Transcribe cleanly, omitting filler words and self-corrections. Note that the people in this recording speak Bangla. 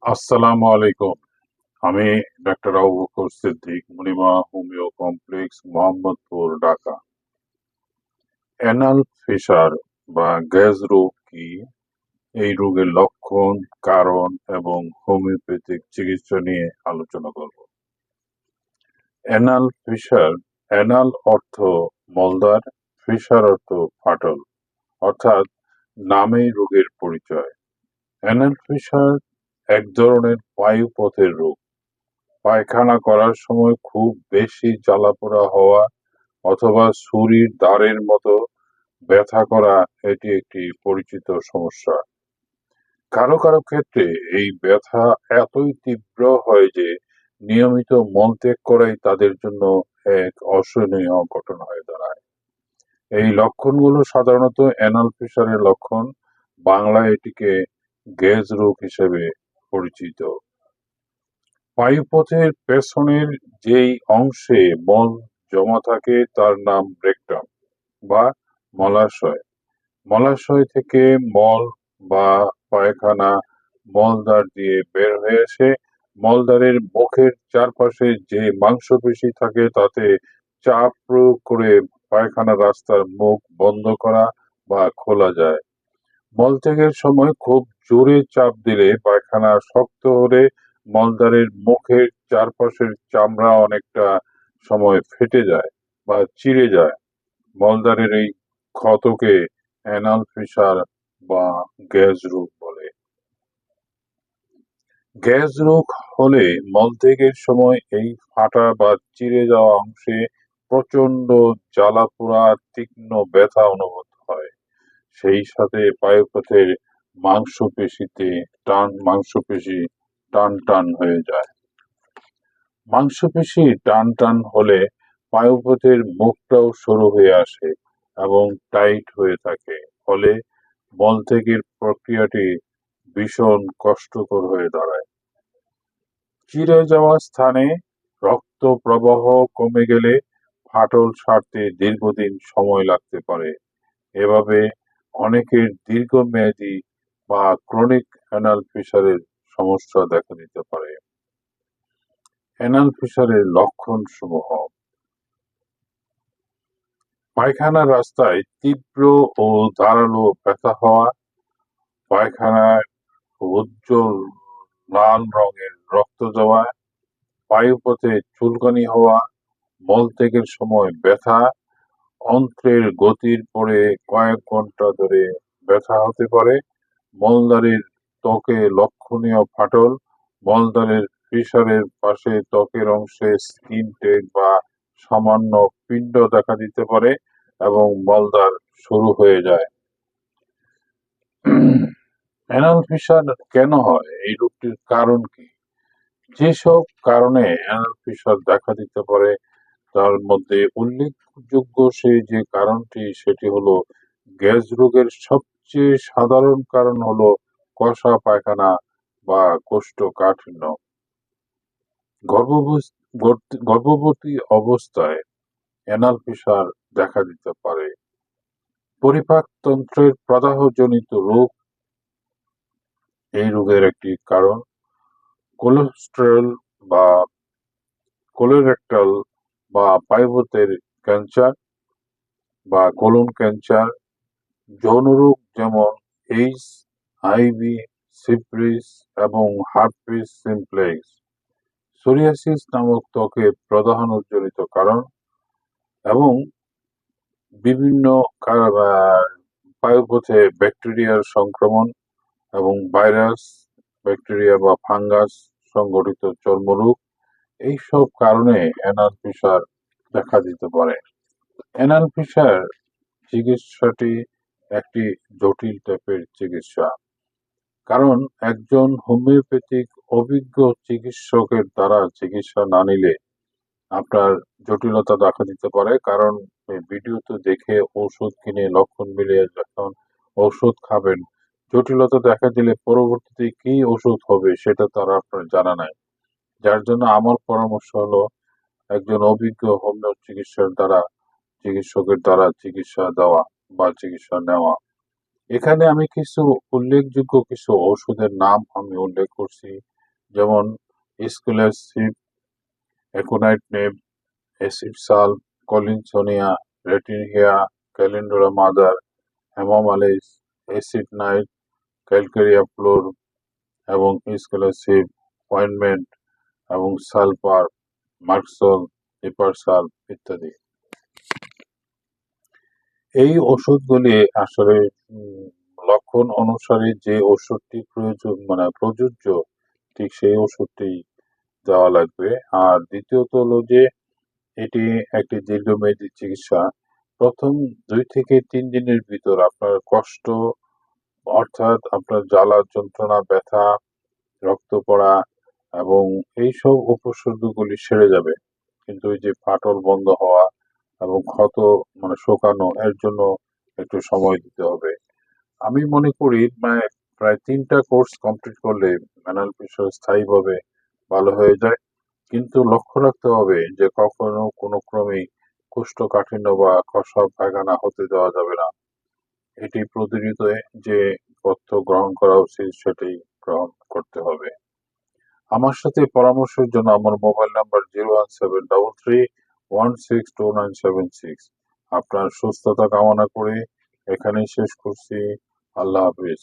আসসালামু আলাইকুম। আমি doctor Abu Bakar Siddique, Monima homeo complex, Mohammadpur, Dhaka. Anal fissure বা গ্যাজ রোগ কি? এই রোগের লক্ষণ, কারণ এবং হোমিওপ্যাথিক চিকিৎসা নিয়ে আলোচনা করব। অ্যানাল ফিসার, অ্যানাল অর্থ মলদ্বার, ফিসার অর্থ ফাটল, অর্থাৎ নামেই রোগের পরিচয়। অ্যানাল ফিসার এক ধরনের বায়ুপথের রোগ। পায়খানা করার সময় খুব বেশি জ্বালাপোড়া হওয়া অথবা ছুরির দাঁড়ের মতো ব্যথা করা এটি একটি পরিচিত সমস্যা। কারো কারো ক্ষেত্রে এই ব্যথা এতই তীব্র হয় যে নিয়মিত মলত্যাগ করাই তাদের জন্য এক অসহনীয় ঘটনা হয়ে দাঁড়ায়। এই লক্ষণগুলো সাধারণত অ্যানাল ফিসারের লক্ষণ। বাংলায় এটিকে গ্যাজ রোগ হিসেবে পরিচিত। বায়ুপথের পেছনের যেই অংশে মল জমা থাকে তার নাম রেকটাম বা মলাশয়। মলাশয় থেকে মল বা পায়খানা মলদ্বার দিয়ে বের হয়ে আসে। মলদ্বারের মুখের চারপাশে যে মাংসপেশি থাকে তাতে চাপ প্রয়োগ করে পায়খানা রাস্তার মুখ বন্ধ করা বা খোলা যায়। মলত্যাগের সময় খুব জোরে চাপ দিলে পায়খানা শক্ত হলে মলদ্বারের মুখের চারপাশের চামড়া অনেকটা সময় ফেটে যায় বা চিড়ে যায়। মলদ্বারের এই ক্ষতকে অ্যানাল ফিসার বা গ্যাজ রোগ বলে। গ্যাজ রোগ হলে মলত্যাগের সময় এই ফাটা বা চিড়ে যাওয়া অংশে প্রচন্ড জ্বালা-পোড়া তীক্ষ্ণ ব্যথা অনুভূত হয়। সেই সাথে বায়ুপথের মাংসপেশি টান টান হয়ে যায়। মাংসপেশি টান টান হলে বায়ুপথের মুখটাও সরু হয়ে আসে এবং টাইট হয়ে থাকে। ফলে মলত্যাগের প্রক্রিয়াটি ভীষণ কষ্টকর হয়ে দাঁড়ায়। চিড়ে যাওয়া স্থানে রক্ত প্রবাহ কমে গেলে ফাটল সারতে দীর্ঘদিন সময় লাগতে পারে। এভাবে অনেকের দীর্ঘমেয়াদী বা ক্রনিক অ্যানাল ফিসারের সমস্যা দেখা দিতে পারে। অ্যানাল ফিসারের লক্ষণসমূহ: পায়খানার রাস্তায় তীব্র ও ধারালো ব্যথা হওয়া, পায়খানায় উজ্জ্বল লাল রঙের রক্ত জমা, বায়ুপথে চুলকানি হওয়া, মলত্যাগের সময় ব্যথা, অন্ত্রের গতির পরে কয়েক ঘন্টা ধরে ব্যথা হতে পারে, মলদ্বারের ত্বকে লক্ষণীয় ফাটল, মলদ্বারের ফিসারের পাশে ত্বকের অংশে স্কিন টেগ বা সামান্য পিণ্ড দেখা দিতে পারে এবং মলদ্বার সরু হয়ে যায়। অ্যানাল ফিসার কেন হয়? এই রোগটির কারণ কি? যেসব কারণে অ্যানাল ফিসার দেখা দিতে পারে তার মধ্যে উল্লেখযোগ্য যে কারণটি সেটি হলো গ্যাস রোগের সবচেয়ে সাধারণ কারণ হলো কষা পায়খানা বা কোষ্ঠকাঠিন্য। গর্ভবতী অবস্থায় অ্যানাল ফিসার দেখা দিতে পারে। পরিপাকতন্ত্রের প্রদাহজনিত রোগ এই রোগের একটি কারণ। কোলেস্টেরল বা কোলোরেক্টাল বা পাইপোতের ক্যান্সার বা কোলন ক্যান্সার, যৌনরোগ যেমন এইচআইভি, সিফিলিস এবং হার্পিস সিমপ্লেক্স, সোরিয়াসিস নামক ত্বকের প্রদাহজনিত কারণ এবং বিভিন্ন বায়ুপথে ব্যাকটেরিয়ার সংক্রমণ এবং ভাইরাস, ব্যাকটেরিয়া বা ফাঙ্গাস সংঘটিত চর্মরোগ, এইসব কারণে অ্যানাল ফিসার দেখা দিতে পারে। অ্যানাল ফিসার চিকিৎসাটি একটি জটিল টাইপের চিকিৎসা, কারণ একজন হোমিওপ্যাথিক অভিজ্ঞ চিকিৎসকের দ্বারা চিকিৎসা না নিলে আপনার জটিলতা দেখা দিতে পারে। কারণ এই ভিডিওতে দেখে ঔষধ কিনে লক্ষণ মিলিয়ে যখন ঔষধ খাবেন, জটিলতা দেখা দিলে পরবর্তীতে কি ওষুধ হবে সেটা তারা আপনার জানা নাই। যার জন্য আমার পরামর্শ হলো একজন অভিজ্ঞ হোমিও চিকিৎসকের দ্বারা চিকিৎসা দেওয়া বা চিকিৎসা নেওয়া। এখানে আমি কিছু উল্লেখযোগ্য কিছু ওষুধের নাম আমি উল্লেখ করছি, যেমন স্কোলারশিপ, aconitine, acid sul, Collinsonia, ratanhia, calendula mother, hamamelis, acid nit, calcarea fluor এবং স্কলারশিপ অয়েনমেন্ট এবং সালফার, মার্কসল, লিপারসাল ইত্যাদি। এই ওষুধগুলি আসলে লক্ষণ অনুসারে যে ওষুধটি প্রয়োজন মানে প্রযোজ্য, ঠিক সেই ওষুধটি দেওয়া লাগবে। আর দ্বিতীয়ত হলো যে এটি একটি দীর্ঘমেয়াদী চিকিৎসা। প্রথম 2 থেকে 3 দিনের ভিতর আপনার কষ্ট, অর্থাৎ আপনার জ্বালা যন্ত্রণা, ব্যথা, রক্ত পড়া এবং এইসব উপসর্গগুলি সেরে যাবে। কিন্তু ওই যে ফাটল বন্ধ হওয়া এবং ক্ষত মানে শুকানো, এর জন্য একটু সময় দিতে হবে। আমি মনে করি মানে প্রায় 3টা কোর্স কমপ্লিট করলে ম্যানাল প্রেশার স্থায়ীভাবে ভালো হয়ে যায়। কিন্তু লক্ষ্য রাখতে হবে যে কখনো কোনো ক্রমেই কোষ্ঠকাঠিন্য বা কষা পায়খানা হতে দেওয়া যাবে না। এটি প্রতিনিয়ত যে পথ্য গ্রহণ করা উচিত সেটি গ্রহণ করতে হবে। আমার সাথে পরামর্শের জন্য আমার মোবাইল নাম্বার 01733 162976। আপনার সুস্থতা কামনা করে এখানেই শেষ করছি। আল্লাহ হাফিজ।